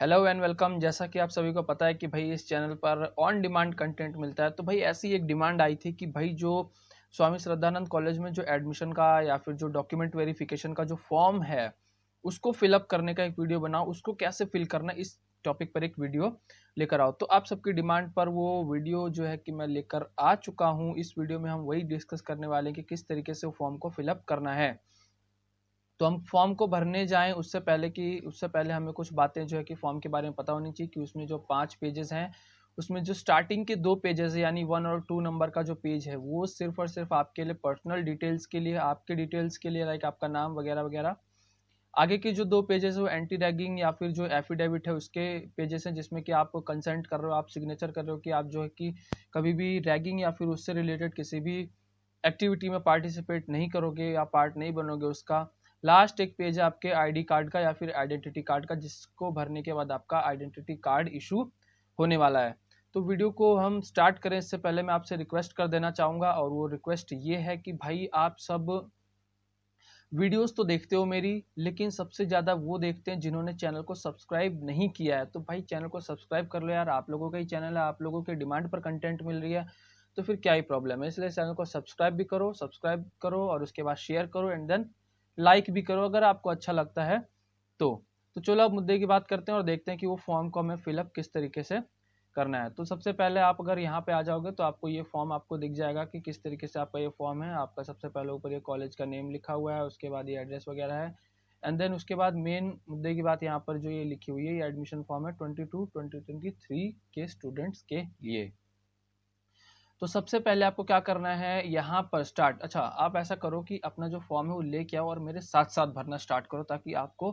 Hello and welcome. जैसा कि आप सभी को पता है कि भाई इस चैनल पर ऑन डिमांड कंटेंट मिलता है, तो भाई ऐसी एक डिमांड आई थी कि भाई जो स्वामी श्रद्धानंद कॉलेज में जो एडमिशन का या फिर जो डॉक्यूमेंट वेरिफिकेशन का जो फॉर्म है उसको फिलअप करने का एक वीडियो बनाओ, उसको कैसे फिल करना, इस टॉपिक पर एक वीडियो लेकर आओ। तो आप सबकी डिमांड पर वो वीडियो जो है कि मैं लेकर आ चुका हूँ। इस वीडियो में हम वही डिस्कस करने वाले हैं कि किस तरीके से वो फॉर्म को फिलअप करना है। तो हम फॉर्म को भरने जाएं उससे पहले हमें कुछ बातें जो है कि फॉर्म के बारे में पता होनी चाहिए कि उसमें जो 5 पेजेस हैं उसमें जो स्टार्टिंग के 2 पेजेस है यानी 1 और 2 नंबर का जो पेज है वो सिर्फ और सिर्फ आपके लिए पर्सनल डिटेल्स के लिए, आपके डिटेल्स के लिए, लाइक आपका नाम वगैरह वगैरह। आगे के जो 2 पेजेस है वो एंटी रैगिंग या फिर जो एफिडेविट है उसके पेजेस हैं, जिसमें कि आप कंसेंट कर रहे हो, आप सिग्नेचर कर रहे हो कि आप जो है कि कभी भी रैगिंग या फिर उससे रिलेटेड किसी भी एक्टिविटी में पार्टिसिपेट नहीं करोगे या पार्ट नहीं बनोगे उसका। लास्ट एक पेज है आपके आईडी कार्ड का या फिर आइडेंटिटी कार्ड का, जिसको भरने के बाद आपका आइडेंटिटी कार्ड इशू होने वाला है। तो वीडियो को हम स्टार्ट करें इससे पहले मैं आपसे रिक्वेस्ट कर देना चाहूँगा, और वो रिक्वेस्ट ये है कि भाई आप सब वीडियोस तो देखते हो मेरी, लेकिन सबसे ज़्यादा वो देखते हैं जिन्होंने चैनल को सब्सक्राइब नहीं किया है। तो भाई चैनल को सब्सक्राइब कर लो यार, आप लोगों का ही चैनल है, आप लोगों के डिमांड पर कंटेंट मिल रही है, तो फिर क्या ही प्रॉब्लम है। इसलिए चैनल को सब्सक्राइब करो और उसके बाद शेयर करो एंड देन लाइक भी करो अगर आपको अच्छा लगता है तो चलो अब मुद्दे की बात करते हैं और देखते हैं कि वो फॉर्म को हमें फिलअप किस तरीके से करना है। तो सबसे पहले आप अगर यहाँ पे आ जाओगे तो आपको ये फॉर्म आपको दिख जाएगा कि किस तरीके से आपका ये फॉर्म है। आपका सबसे पहले ऊपर ये कॉलेज का नेम लिखा हुआ है, उसके बाद ये एड्रेस वगैरह है एंड देन उसके बाद मेन मुद्दे की बात यहाँ पर जो ये लिखी हुई है, ये एडमिशन फॉर्म है 22-2023 के स्टूडेंट्स के लिए। तो सबसे पहले आपको क्या करना है यहाँ पर स्टार्ट। अच्छा, आप ऐसा करो कि अपना जो फॉर्म है वो लेके आओ और मेरे साथ साथ भरना स्टार्ट करो, ताकि आपको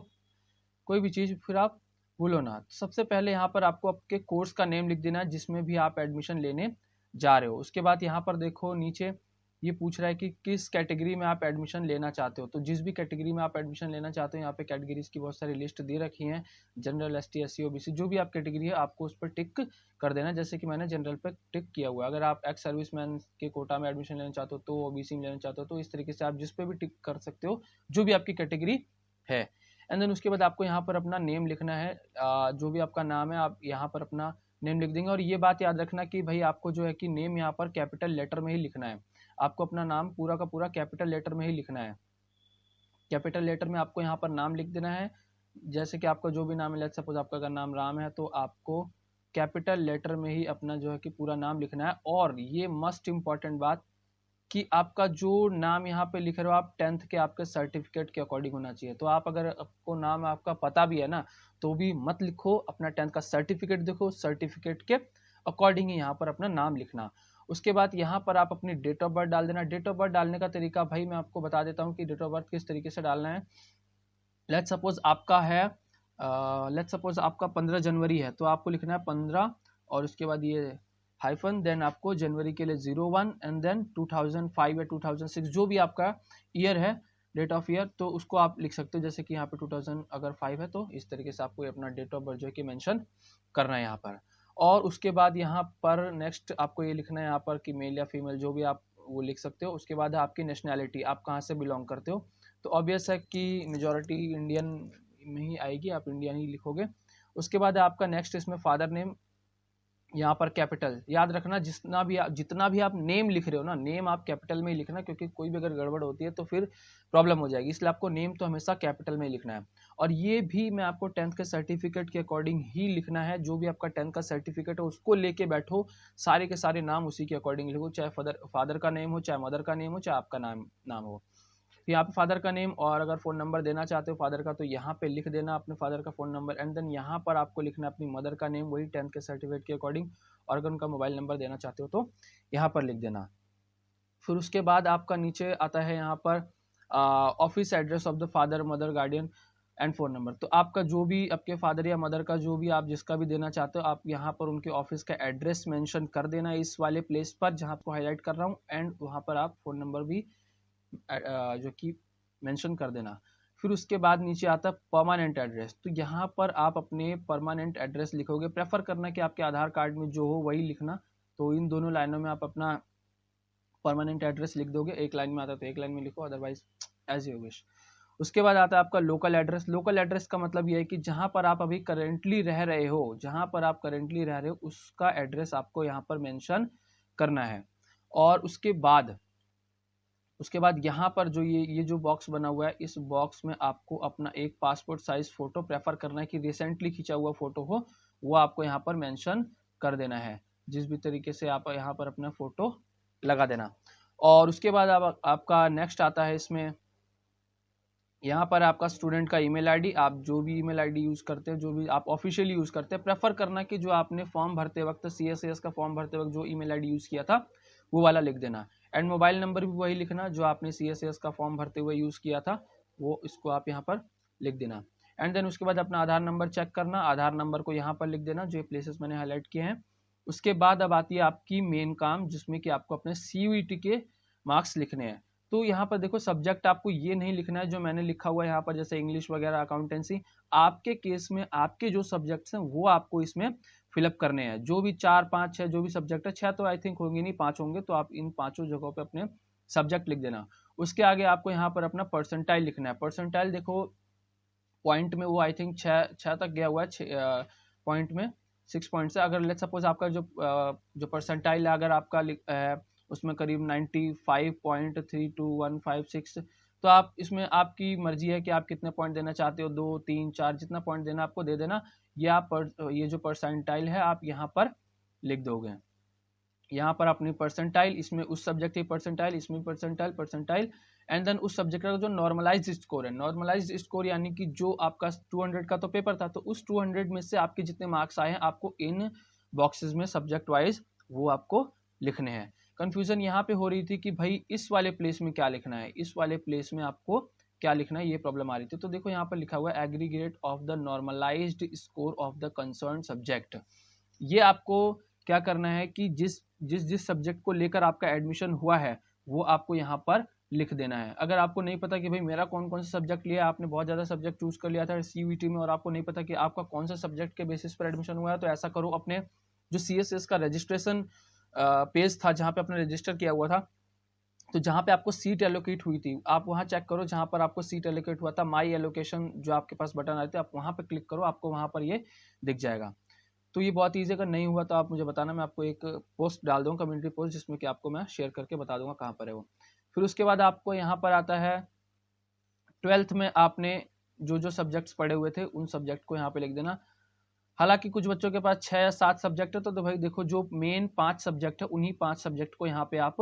कोई भी चीज़ फिर आप भूलो ना। तो सबसे पहले यहाँ पर आपको आपके कोर्स का नेम लिख देना है जिसमें भी आप एडमिशन लेने जा रहे हो। उसके बाद यहाँ पर देखो नीचे ये पूछ रहा है कि किस कैटेगरी में आप एडमिशन लेना चाहते हो। तो जिस भी कैटेगरी में आप एडमिशन लेना चाहते हो, यहाँ पे कैटेगरीज की बहुत सारी लिस्ट दे रखी हैं, जनरल, एसटी, एससी, ओबीसी, जो भी आप कैटेगरी है आपको उस पर टिक कर देना। जैसे कि मैंने जनरल पर टिक किया हुआ है। अगर आप एक्स सर्विसमैन के कोटा में एडमिशन लेना चाहते हो तो ओबीसी में लेना चाहते हो तो इस तरीके से आप जिस पे भी टिक कर सकते हो जो भी आपकी कैटेगरी है। एंड देन उसके बाद आपको यहाँ पर अपना नेम लिखना है। जो भी आपका नाम है आप यहाँ पर अपना नेम लिख देंगे। और ये बात याद रखना कि भाई आपको जो है कि नेम यहाँ पर कैपिटल लेटर में ही लिखना है। आपको अपना नाम पूरा का पूरा कैपिटल लेटर में ही लिखना है। कैपिटल लेटर में आपको यहाँ पर नाम लिख देना है। जैसे कि आपका जो भी नाम है, लेट्स सपोज आपका अगर नाम राम है तो आपको कैपिटल लेटर में ही अपना जो है कि पूरा नाम लिखना है। और ये मस्ट इम्पॉर्टेंट बात कि आपका जो नाम यहाँ पे लिख रहे हो आप 10th के आपके सर्टिफिकेट के अकॉर्डिंग होना चाहिए। तो आप अगर आपको नाम आपका पता भी है ना तो भी मत लिखो, अपना 10th का सर्टिफिकेट देखो, सर्टिफिकेट के अकॉर्डिंग ही यहाँ पर अपना नाम लिखना। उसके बाद यहाँ पर आप अपनी डेट ऑफ बर्थ डाल देना। डेट ऑफ बर्थ डालने का तरीका भाई मैं आपको बता देता हूँ कि डेट ऑफ बर्थ किस तरीके से डालना है। लेट्स सपोज आपका है लेट्स सपोज आपका 15 जनवरी है तो आपको लिखना है 15 और उसके बाद ये हाइफन, देन आपको जनवरी के लिए 01 एंड देन 2005 या 2006 जो भी आपका ईयर है, डेट ऑफ ईयर, तो उसको आप लिख सकते हो। जैसे कि यहाँ पे 2000 अगर 5 है तो इस तरीके से आपको अपना डेट ऑफ बर्थ जो है कि मेंशन करना है यहाँ पर। और उसके बाद यहाँ पर नेक्स्ट आपको ये लिखना है यहाँ पर कि मेल या फीमेल जो भी आप वो लिख सकते हो। उसके बाद आपकी नेशनैलिटी, आप कहाँ से बिलोंग करते हो। तो ऑब्वियस है कि मेजॉरिटी इंडियन में ही आएगी, आप इंडियन ही लिखोगे। उसके बाद आपका नेक्स्ट इसमें फादर नेम, यहाँ पर कैपिटल याद रखना। जितना भी आप नेम लिख रहे हो ना, नेम आप कैपिटल में ही लिखना, क्योंकि कोई भी अगर गड़बड़ होती है तो फिर प्रॉब्लम हो जाएगी। इसलिए आपको नेम तो हमेशा कैपिटल में ही लिखना है। और ये भी मैं आपको 10th के सर्टिफिकेट के अकॉर्डिंग ही लिखना है। जो भी आपका 10th का सर्टिफिकेट है उसको लेके बैठो, सारे के सारे नाम उसी के अकॉर्डिंग लिखो, चाहे फादर का नेम हो, चाहे मदर का नेम हो, चाहे आपका नाम हो। तो यहाँ पे फादर का नेम, और अगर फ़ोन नंबर देना चाहते हो फादर का तो यहाँ पे लिख देना अपने फादर का फ़ोन नंबर। एंड देन यहाँ पर आपको लिखना अपनी मदर का नेम, वही 10th के सर्टिफिकेट के अकॉर्डिंग। और अगर उनका मोबाइल नंबर देना चाहते हो तो यहाँ पर लिख देना। फिर उसके बाद आपका नीचे आता है यहाँ पर office address of the father, mother, guardian and phone number. तो आपका जो भी आपके फादर या मदर का जो भी आप जिसका भी देना चाहते हो, आप यहाँ पर उनके ऑफिस का एड्रेस मेंशन कर देना इस वाले प्लेस पर जहाँ आपको हाईलाइट कर रहा हूँ। एंड वहाँ पर आप फ़ोन नंबर भी जो कि मेंशन कर देना। फिर उसके बाद नीचे आता है परमानेंट एड्रेस। तो यहाँ पर आप अपने परमानेंट एड्रेस लिखोगे। प्रेफर करना कि आपके आधार कार्ड में जो हो वही लिखना। तो इन दोनों लाइनों में आप अपना परमानेंट एड्रेस लिख दोगे। एक लाइन में आता है तो एक लाइन में लिखो, अदरवाइज एज यू विश। उसके बाद आता है आपका लोकल एड्रेस। लोकल एड्रेस का मतलब ये है कि जहाँ पर आप अभी करेंटली रह रहे हो, जहाँ पर आप करेंटली रह रहे हो उसका एड्रेस आपको यहाँ पर मेंशन करना है। और उसके बाद यहाँ पर जो ये जो बॉक्स बना हुआ है, इस बॉक्स में आपको अपना एक पासपोर्ट साइज फोटो प्रेफर करना है कि रिसेंटली खींचा हुआ फोटो हो, वो आपको यहाँ पर मेंशन कर देना है। जिस भी तरीके से आप यहाँ पर अपना फोटो लगा देना। और उसके बाद आपका नेक्स्ट आता है इसमें, यहाँ पर आपका स्टूडेंट का ईमेल आईडी, आप जो भी ईमेल आईडी यूज़ करते हैं, जो भी आप ऑफिशियली यूज़ करते हैं, प्रेफर करना कि जो आपने फॉर्म भरते वक्त CSAS का फॉर्म भरते वक्त जो ईमेल आईडी यूज़ किया था वो वाला लिख देना। एंड मोबाइल नंबर भी वही लिखना जो आपने CSAS का फॉर्म भरते हुए यूज़ किया था, वो इसको आप यहाँ पर लिख देना। एंड देन उसके बाद अपना आधार नंबर चेक करना, आधार नंबर को यहाँ पर लिख देना जो प्लेसेस मैंने हाईलाइट किए हैं। उसके बाद अब आती है आपकी मेन काम, जिसमें कि आपको अपने CUET के मार्क्स लिखने हैं। तो यहाँ पर देखो सब्जेक्ट आपको ये नहीं लिखना है जो मैंने लिखा हुआ है यहाँ पर, जैसे इंग्लिश वगैरह, अकाउंटेंसी। आपके केस में आपके जो सब्जेक्ट्स हैं वो आपको इसमें फिलअप करने हैं। जो भी 4, 5, 6 जो भी सब्जेक्ट है, 6 तो आई थिंक होंगे नहीं, 5 होंगे, तो आप इन 5 जगहों पे अपने सब्जेक्ट लिख देना। उसके आगे आपको यहाँ पर अपना परसेंटाइल लिखना है। परसेंटाइल देखो पॉइंट में वो आई थिंक 6 तक गया हुआ है, पॉइंट में 6 पॉइंट से। अगर लेट्स सपोज आपका जो परसेंटाइल है अगर आपका उसमें करीब 95.32156, तो आप इसमें आपकी मर्जी है कि आप कितने पॉइंट देना चाहते हो, 2, 3, 4, जितना पॉइंट देना आपको दे देना। ये आप ये जो परसेंटाइल है आप यहाँ पर लिख दोगे। यहाँ पर अपनी परसेंटाइल, इसमें उस सब्जेक्ट की परसेंटाइल, इसमें परसेंटाइल एंड देन उस सब्जेक्ट का जो नॉर्मलाइज्ड स्कोर है, नॉर्मलाइज्ड स्कोर यानी कि जो आपका 200 का तो पेपर था, तो उस 200 में से आपके जितने मार्क्स आए हैं आपको इन बॉक्सेस में सब्जेक्ट वाइज वो आपको लिखने हैं। कंफ्यूजन यहाँ पे हो रही थी कि भाई इस वाले प्लेस में क्या लिखना है, इस वाले प्लेस में आपको क्या लिखना है, ये प्रॉब्लम आ रही थी। तो देखो यहाँ पर लिखा हुआ है aggregate of the normalised score of the concern subject. ये आपको क्या करना है कि जिस सब्जेक्ट को लेकर आपका एडमिशन हुआ है वो आपको यहाँ पर लिख देना है। अगर आपको नहीं पता कि भाई मेरा कौन कौन सा सब्जेक्ट लिया, आपने बहुत ज़्यादा सब्जेक्ट चूज कर लिया था CUET में और आपको नहीं पता कि आपका कौन सा सब्जेक्ट के बेसिस पर एडमिशन हुआ है, तो ऐसा करो, अपने जो CSS का रजिस्ट्रेशन पेज था जहाँ पे आपने रजिस्टर किया हुआ था, तो जहाँ पे आपको सीट एलोकेट हुई थी आप वहाँ चेक करो, जहाँ पर आपको सीट एलोकेट हुआ था, माई एलोकेशन जो आपके पास बटन आए थे, आप वहाँ पर क्लिक करो, आपको वहाँ पर ये दिख जाएगा। तो ये बहुत ईजी, अगर नहीं हुआ तो आप मुझे बताना, मैं आपको एक पोस्ट डाल दूँगा, कम्युनिटी पोस्ट, जिसमें कि आपको मैं शेयर करके बता दूंगा कहाँ पर है वो। फिर उसके बाद आपको यहाँ पर आता है 12th में आपने जो सब्जेक्ट्स पढ़े हुए थे उन सब्जेक्ट को यहाँ पे लिख देना। हालांकि कुछ बच्चों के पास 6 या 7 सब्जेक्ट है, तो भाई देखो जो मेन 5 सब्जेक्ट है उन्हीं 5 सब्जेक्ट को यहाँ पे आप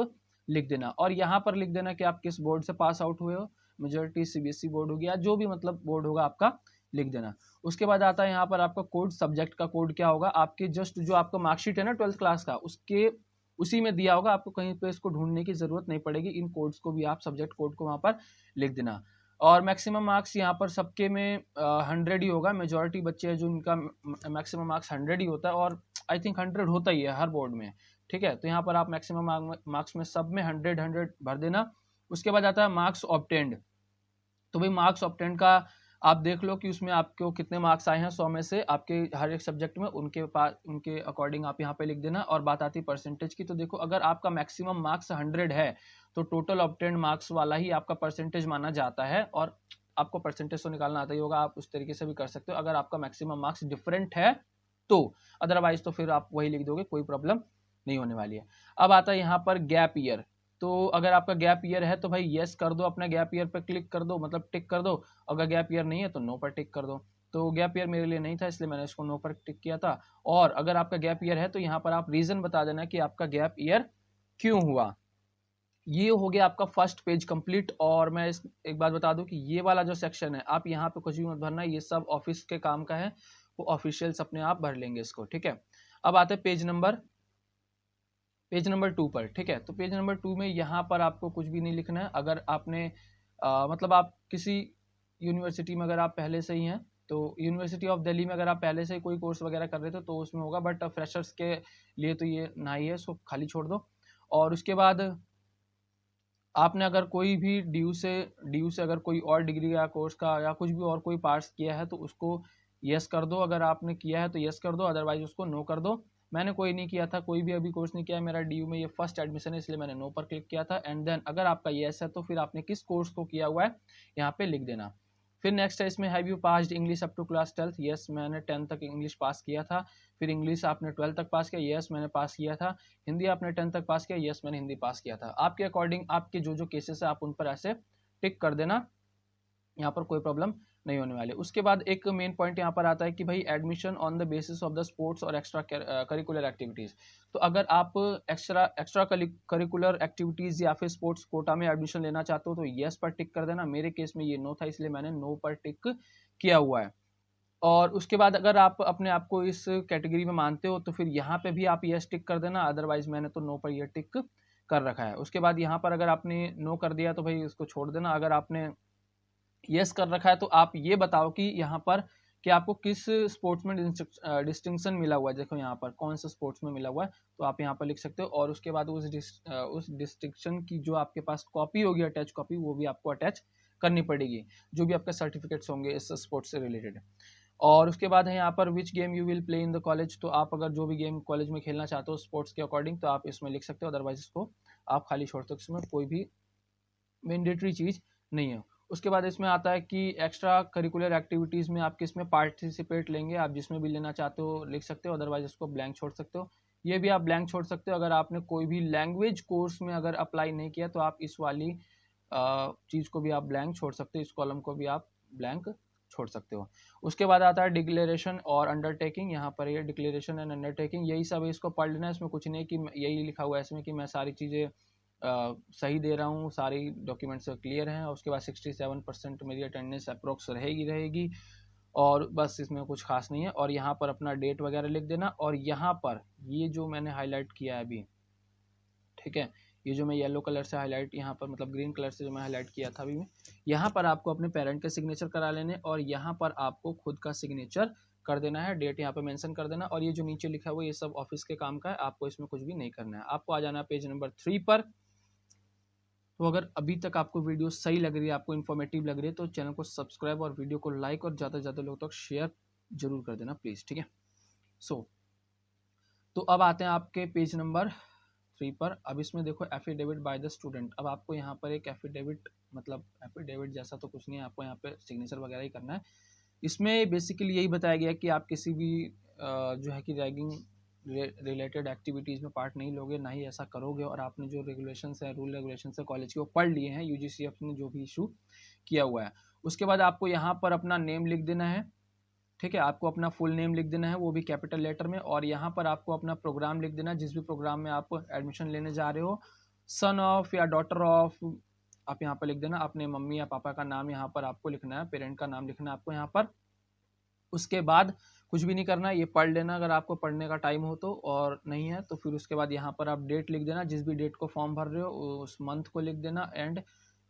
लिख देना। और यहाँ पर लिख देना कि आप किस बोर्ड से पास आउट हुए हो, मेजोरिटी CBSE बोर्ड हो गया, जो भी मतलब बोर्ड होगा आपका लिख देना। उसके बाद आता है यहाँ पर आपका कोड, सब्जेक्ट का कोड क्या होगा, आपके जस्ट जो आपका मार्कशीट है ना 12th क्लास का, उसके उसी में दिया होगा, आपको कहीं पे इसको ढूंढने की जरूरत नहीं पड़ेगी। इन कोड्स को भी आप सब्जेक्ट कोड को वहाँ पर लिख देना। और मैक्सिमम मार्क्स यहाँ पर सबके में 100 ही होगा। मेजॉरिटी बच्चे हैं जो उनका मैक्सिमम मार्क्स 100 ही होता है, और आई थिंक 100 होता ही है हर बोर्ड में, ठीक है। तो यहाँ पर आप मैक्सिमम मार्क्स में सब में 100 भर देना। उसके बाद आता है मार्क्स ऑब्टेंड। तो भाई मार्क्स ऑब्टेंड का आप देख लो कि उसमें आपको कितने मार्क्स आए हैं 100 में से, आपके हर एक सब्जेक्ट में उनके अकॉर्डिंग आप यहाँ पे लिख देना। और बात आती है परसेंटेज की, तो देखो अगर आपका मैक्सिमम मार्क्स 100 है तो टोटल ऑब्टेंड मार्क्स वाला ही आपका परसेंटेज माना जाता है, और आपको परसेंटेज तो निकालना आता ही होगा, आप उस तरीके से भी कर सकते हो अगर आपका मैक्सिमम मार्क्स डिफरेंट है तो। अदरवाइज तो फिर आप वही लिख दोगे, कोई प्रॉब्लम नहीं होने वाली है। अब आता है यहाँ पर गैप ईयर। तो अगर आपका गैप ईयर है तो भाई यस कर दो, अपना गैप ईयर पर क्लिक कर दो, मतलब टिक कर दो। अगर गैप ईयर नहीं है तो नो पर टिक कर दो। तो गैप ईयर मेरे लिए नहीं था, इसलिए मैंने इसको नो पर टिक किया था। और अगर आपका गैप ईयर है तो यहाँ पर आप रीजन बता देना कि आपका गैप ईयर क्यों हुआ। ये हो गया आपका फर्स्ट पेज कंप्लीट। और मैं एक बात बता दूं कि ये वाला जो सेक्शन है आप यहाँ पे कुछ भी मत भरना, ये सब ऑफिस के काम का है, वो ऑफिशियल्स अपने आप भर लेंगे इसको, ठीक है। अब आते हैं पेज नंबर 2 पर, ठीक है। तो पेज नंबर 2 में यहाँ पर आपको कुछ भी नहीं लिखना है। अगर आपने मतलब आप किसी यूनिवर्सिटी में अगर आप पहले से ही हैं, तो यूनिवर्सिटी ऑफ दिल्ली में अगर आप पहले से ही कोई कोर्स वगैरह कर रहे थे तो उसमें होगा, बट फ्रेशर्स के लिए तो ये ना ही है, इसको खाली छोड़ दो। और उसके बाद आपने अगर कोई भी ड्यू से अगर कोई और डिग्री या कोर्स का या कुछ भी और कोई पार्ट्स किया है तो उसको यस कर दो। अगर आपने किया है तो यस कर दो, अदरवाइज उसको नो कर दो। मैंने कोई नहीं किया था, कोई भी अभी कोर्स नहीं किया है, मेरा DU में ये फर्स्ट एडमिशन है, इसलिए मैंने नो पर क्लिक किया था। एंड देन अगर आपका येस है तो फिर आपने किस कोर्स को किया हुआ है यहाँ पे लिख देना। फिर नेक्स्ट है इसमें, have you passed English up to class 12th? Yes, मैंने 10th तक इंग्लिश पास किया था। फिर इंग्लिश आपने 12th तक पास किया? यस, मैंने पास किया था। हिंदी आपने 10th तक पास किया? यस, मैंने हिंदी पास किया था। आपके अकॉर्डिंग आपके जो केसेस है आप उन पर ऐसे टिक कर देना, यहाँ पर कोई प्रॉब्लम नहीं होने वाली। उसके बाद एक मेन पॉइंट यहाँ पर आता है कि भाई admission on the basis of the sports और एक्स्ट्रा करिकुलर एक्टिविटीज़। तो अगर आप एक्स्ट्रा करिकुलर एक्टिविटीज़ या फिर स्पोर्ट्स कोटा में एडमिशन लेना चाहते हो तो येस पर टिक कर देना। मेरे केस में ये नो था, इसलिए मैंने नो पर टिक किया हुआ है। और उसके बाद अगर आप अपने आप को इस कैटेगरी में मानते हो तो फिर यहाँ पे भी आप येस टिक कर देना, अदरवाइज मैंने तो नो पर ये टिक कर रखा है। उसके बाद यहाँ पर अगर आपने नो कर दिया तो भाई इसको छोड़ देना। अगर आपने यस कर रखा है तो आप ये बताओ कि यहाँ पर कि आपको किस स्पोर्ट्स में डिस्टिंक्शन मिला हुआ है। देखो यहाँ पर कौन सा स्पोर्ट्स में मिला हुआ है, तो आप यहाँ पर लिख सकते हो। और उसके बाद उस डिस्टिंक्शन की जो आपके पास कॉपी होगी, अटैच कॉपी, वो भी आपको अटैच करनी पड़ेगी, जो भी आपके सर्टिफिकेट्स होंगे इस स्पोर्ट्स से रिलेटेड। और उसके बाद है यहाँ पर which game you will play in the college. तो आप अगर जो भी गेम कॉलेज में खेलना चाहते हो स्पोर्ट्स के अकॉर्डिंग तो आप इसमें लिख सकते हो, अदरवाइज इसको आप खाली छोड़ सकते हो, इसमें कोई भी मैंडेटरी चीज़ नहीं है। उसके बाद इसमें आता है कि एक्स्ट्रा करिकुलर एक्टिविटीज़ में आप किस में पार्टिसिपेट लेंगे। आप जिसमें भी लेना चाहते हो लिख सकते हो, अदरवाइज इसको ब्लैंक छोड़ सकते हो। ये भी आप ब्लैंक छोड़ सकते हो। अगर आपने कोई भी लैंग्वेज कोर्स में अगर अप्लाई नहीं किया तो आप इस वाली चीज़ को भी आप ब्लैंक छोड़ सकते हो, इस कॉलम को भी आप ब्लैंक छोड़ सकते हो। उसके बाद आता है डिक्लेरेशन और अंडरटेकिंग। यहाँ पर ये डिक्लेरेशन एंड अंडरटेकिंग यही सब है, इसको पढ़ लेना है। इसमें कुछ नहीं कि यही लिखा हुआ है इसमें कि मैं सारी चीज़ें सही दे रहा हूँ, सारी डॉक्यूमेंट्स क्लियर हैं। और उसके बाद 67% मेरी अटेंडेंस अप्रोक्स रहेगी और बस इसमें कुछ खास नहीं है। और यहाँ पर अपना डेट वगैरह लिख देना। और यहाँ पर ये जो मैंने हाईलाइट किया है अभी, ठीक है, ये जो मैं येलो कलर से हाईलाइट यहाँ पर मतलब ग्रीन कलर से जो मैं हाईलाइट किया था अभी में, यहाँ पर आपको अपने पेरेंट के सिग्नेचर करा लेने और यहाँ पर आपको खुद का सिग्नेचर कर देना है, डेट यहाँ पे मेंशन कर देना। और ये जो नीचे लिखा हुआ है ये सब ऑफिस के काम का है, आपको इसमें कुछ भी नहीं करना है। आपको आ जाना है पेज नंबर 3 पर। तो अगर अभी तक आपको वीडियो सही लग रही है, आपको इन्फॉर्मेटिव लग रही है, तो चैनल को सब्सक्राइब और वीडियो को लाइक और ज़्यादा से ज़्यादा लोगों तक शेयर जरूर कर देना प्लीज़, ठीक है। तो अब आते हैं आपके पेज नंबर 3 पर। अब इसमें देखो एफिडेविट बाय द स्टूडेंट। अब आपको यहाँ पर एक एफिडेविट मतलब एफिडेविट जैसा तो कुछ नहीं है, आपको यहाँ पे सिग्नेचर वगैरह ही करना है। इसमें बेसिकली यही बताया गया कि आप किसी भी जो है कि रैगिंग रिलेटेड एक्टिविटीज़ में पार्ट नहीं लोगे, ना ही ऐसा करोगे। और आपने जो रेगुलेशंस है, रूल रेगुलेशंस है कॉलेज के, वो पढ़ लिए हैं, UGCF ने जो भी इशू किया हुआ है। उसके बाद आपको यहाँ पर अपना नेम लिख देना है, ठीक है, आपको अपना फुल नेम लिख देना है, वो भी कैपिटल लेटर में। और यहाँ पर आपको अपना प्रोग्राम लिख देना, जिस भी प्रोग्राम में आप एडमिशन लेने जा रहे हो, सन ऑफ या डॉटर ऑफ आप यहाँ पर लिख देना। अपने मम्मी या पापा का नाम यहाँ पर आपको लिखना है, पेरेंट का नाम लिखना है आपको यहाँ पर। उसके बाद कुछ भी नहीं करना है, ये पढ़ लेना अगर आपको पढ़ने का टाइम हो तो, और नहीं है तो फिर उसके बाद यहाँ पर आप डेट लिख देना, जिस भी डेट को फॉर्म भर रहे हो उस मंथ को लिख देना एंड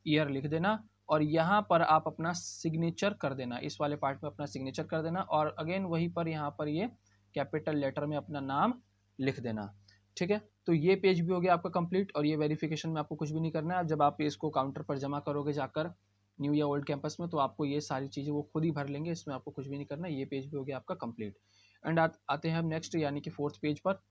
ईयर लिख देना। और यहाँ पर आप अपना सिग्नेचर कर देना, इस वाले पार्ट में अपना सिग्नेचर कर देना। और अगेन वहीं पर यहाँ पर ये कैपिटल लेटर में अपना नाम लिख देना, ठीक है। तो ये पेज भी हो गया आपका कंप्लीट। और ये वेरिफिकेशन में आपको कुछ भी नहीं करना है। जब आप इसको काउंटर पर जमा करोगे जाकर न्यू या ओल्ड कैंपस में, तो आपको ये सारी चीज़ें वो खुद ही भर लेंगे, इसमें आपको कुछ भी नहीं करना। ये पेज भी हो गया आपका कंप्लीट। एंड आते हैं हम नेक्स्ट यानी कि 4th पेज पर।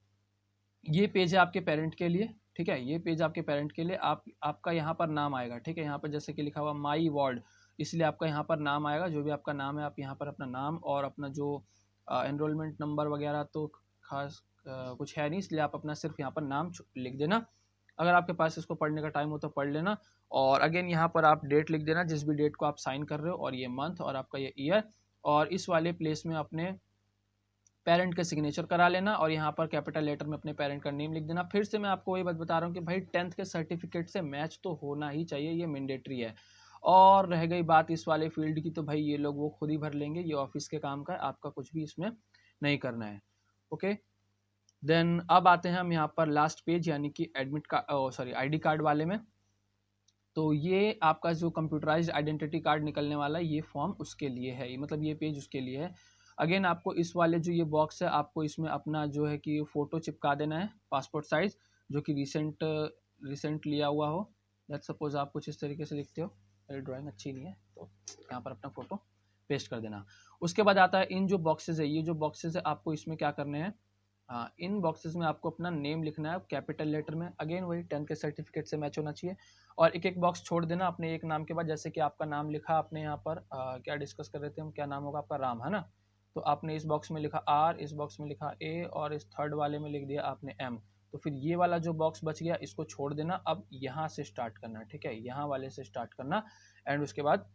ये पेज है आपके पेरेंट के लिए, ठीक है, ये पेज आपके पेरेंट के लिए। आपका यहाँ पर नाम आएगा, ठीक है, यहाँ पर जैसे कि लिखा हुआ माई वार्ड, इसलिए आपका यहाँ पर नाम आएगा। जो भी आपका नाम है आप यहाँ पर अपना नाम और अपना जो एनरोलमेंट नंबर वगैरह तो खास कुछ है नहीं, इसलिए आप अपना सिर्फ यहाँ पर नाम लिख देना। अगर आपके पास इसको पढ़ने का टाइम हो तो पढ़ लेना। और अगेन यहाँ पर आप डेट लिख देना, जिस भी डेट को आप साइन कर रहे हो, और ये मंथ और आपका ये ईयर। और इस वाले प्लेस में अपने पेरेंट का सिग्नेचर करा लेना और यहाँ पर कैपिटल लेटर में अपने पेरेंट का नेम लिख देना। फिर से मैं आपको वही बात बता रहा हूँ कि भाई 10th के सर्टिफिकेट से मैच तो होना ही चाहिए, ये मैंडेटरी है। और रह गई बात इस वाले फील्ड की, तो भाई ये लोग वो खुद ही भर लेंगे, ये ऑफिस के काम का है, आपका कुछ भी इसमें नहीं करना है, ओके। देन अब आते हैं हम यहाँ पर लास्ट पेज यानी कि एडमिट कार्ड ID कार्ड वाले में। तो ये आपका जो कंप्यूटराइज्ड आइडेंटिटी कार्ड निकलने वाला है, ये फॉर्म उसके लिए है, मतलब ये पेज उसके लिए है। अगेन आपको इस वाले जो ये बॉक्स है, आपको इसमें अपना जो है कि फ़ोटो चिपका देना है, पासपोर्ट साइज़, जो कि रिसेंट लिया हुआ हो। लेट्स सपोज आप कुछ इस तरीके से लिखते हो, मेरी ड्राइंग अच्छी नहीं है तो यहाँ पर अपना फ़ोटो पेस्ट कर देना। उसके बाद आता है इन जो बॉक्सेस है, ये जो बॉक्सेस है आपको इसमें क्या करने हैं, हाँ, इन बॉक्सेस में आपको अपना नेम लिखना है कैपिटल लेटर में, अगेन वही 10th के सर्टिफिकेट से मैच होना चाहिए। और एक एक बॉक्स छोड़ देना अपने एक नाम के बाद, जैसे कि आपका नाम लिखा आपने यहाँ पर क्या डिस्कस कर रहे थे हम, क्या नाम होगा आपका, राम है ना, तो आपने इस बॉक्स में लिखा आर, इस बॉक्स में लिखा ए, और इस थर्ड वाले में लिख दिया आपने एम। तो फिर ये वाला जो बॉक्स बच गया इसको छोड़ देना, अब यहाँ से स्टार्ट करना, ठीक है, यहाँ वाले से स्टार्ट करना, एंड उसके बाद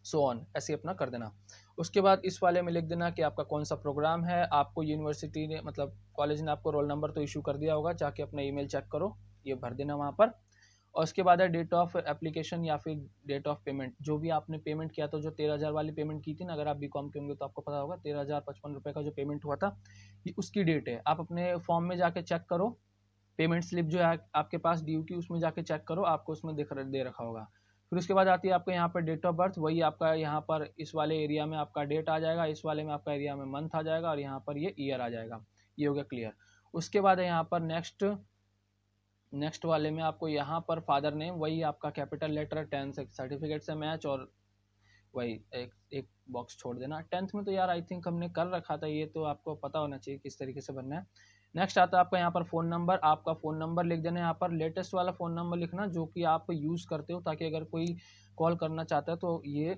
सो ऑन ऐसे अपना कर देना। उसके बाद इस वाले में लिख देना कि आपका कौन सा प्रोग्राम है, आपको यूनिवर्सिटी ने मतलब कॉलेज ने आपको रोल नंबर तो इशू कर दिया होगा, जाके अपना ईमेल चेक करो, ये भर देना वहाँ पर। और उसके बाद है डेट ऑफ एप्लीकेशन या फिर डेट ऑफ पेमेंट, जो भी आपने पेमेंट किया था, जो 13,000 वाली पेमेंट की थी ना, अगर आप बीकॉम के होंगे तो आपको पता होगा 13,055 का जो पेमेंट हुआ था, ये उसकी डेट है। आप अपने फॉर्म में जाके चेक करो, पेमेंट स्लिप जो है आपके पास ड्यू की, उसमें जाके चेक करो, आपको उसमें दे रखा होगा। फिर उसके बाद आती है आपको यहाँ पर डेट ऑफ बर्थ, वही आपका यहाँ पर इस वाले एरिया में आपका डेट आ जाएगा, इस वाले में आपका एरिया में मंथ आ जाएगा, और यहाँ पर ये ईयर आ जाएगा। ये हो गया क्लियर। उसके बाद है यहाँ पर नेक्स्ट वाले में आपको यहाँ पर फादर नेम, वही आपका कैपिटल लेटर 10th सर्टिफिकेट से मैच, और वही एक बॉक्स छोड़ देना। 10th में तो यार आई थिंक हमने कर रखा था, ये तो आपको पता होना चाहिए किस तरीके से बनना है। नेक्स्ट आता है आपका यहाँ पर फ़ोन नंबर, आपका फ़ोन नंबर लिख देना, यहाँ पर लेटेस्ट वाला फ़ोन नंबर लिखना जो कि आप यूज़ करते हो, ताकि अगर कोई कॉल करना चाहता है तो ये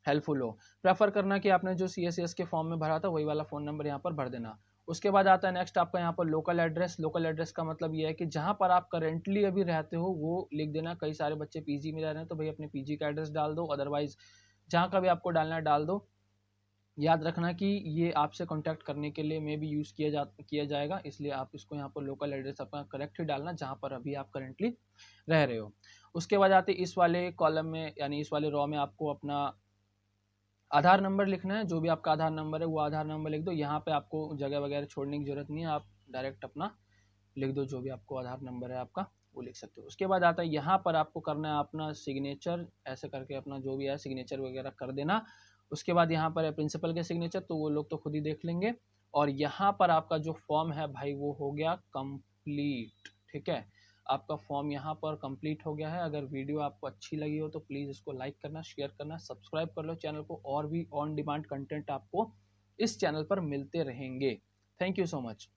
हेल्पफुल हो। प्रेफर करना कि आपने जो CSS के फॉर्म में भरा था वही वाला फ़ोन नंबर यहाँ पर भर देना। उसके बाद आता है नेक्स्ट आपका यहाँ पर लोकल एड्रेस। लोकल एड्रेस का मतलब ये है कि जहाँ पर आप करेंटली अभी रहते हो वो लिख देना। कई सारे बच्चे PG में रह रहे हैं तो भाई अपने PG का एड्रेस डाल दो, अदरवाइज जहाँ का भी आपको डालना है डाल दो। याद रखना कि ये आपसे कांटेक्ट करने के लिए में भी यूज़ किया जाएगा, इसलिए आप इसको यहाँ पर लोकल एड्रेस अपना करेक्ट ही डालना जहाँ पर अभी आप करेंटली रह रहे हो। उसके बाद आते इस वाले कॉलम में यानी इस वाले रॉ में आपको अपना आधार नंबर लिखना है। जो भी आपका आधार नंबर है वो आधार नंबर लिख दो। यहाँ पे आपको जगह वगैरह छोड़ने की जरूरत नहीं है, आप डायरेक्ट अपना लिख दो, जो भी आपको आधार नंबर है आपका वो लिख सकते हो। उसके बाद आता है यहाँ पर आपको करना है अपना सिग्नेचर, ऐसे करके अपना जो भी है सिग्नेचर वगैरह कर देना। उसके बाद यहाँ पर है प्रिंसिपल के सिग्नेचर, तो वो लोग तो खुद ही देख लेंगे। और यहाँ पर आपका जो फॉर्म है भाई वो हो गया कंप्लीट, ठीक है, आपका फॉर्म यहाँ पर कंप्लीट हो गया है। अगर वीडियो आपको अच्छी लगी हो तो प्लीज़ इसको लाइक करना, शेयर करना, सब्सक्राइब कर लो चैनल को, और भी ऑन डिमांड कंटेंट आपको इस चैनल पर मिलते रहेंगे। Thank you so much.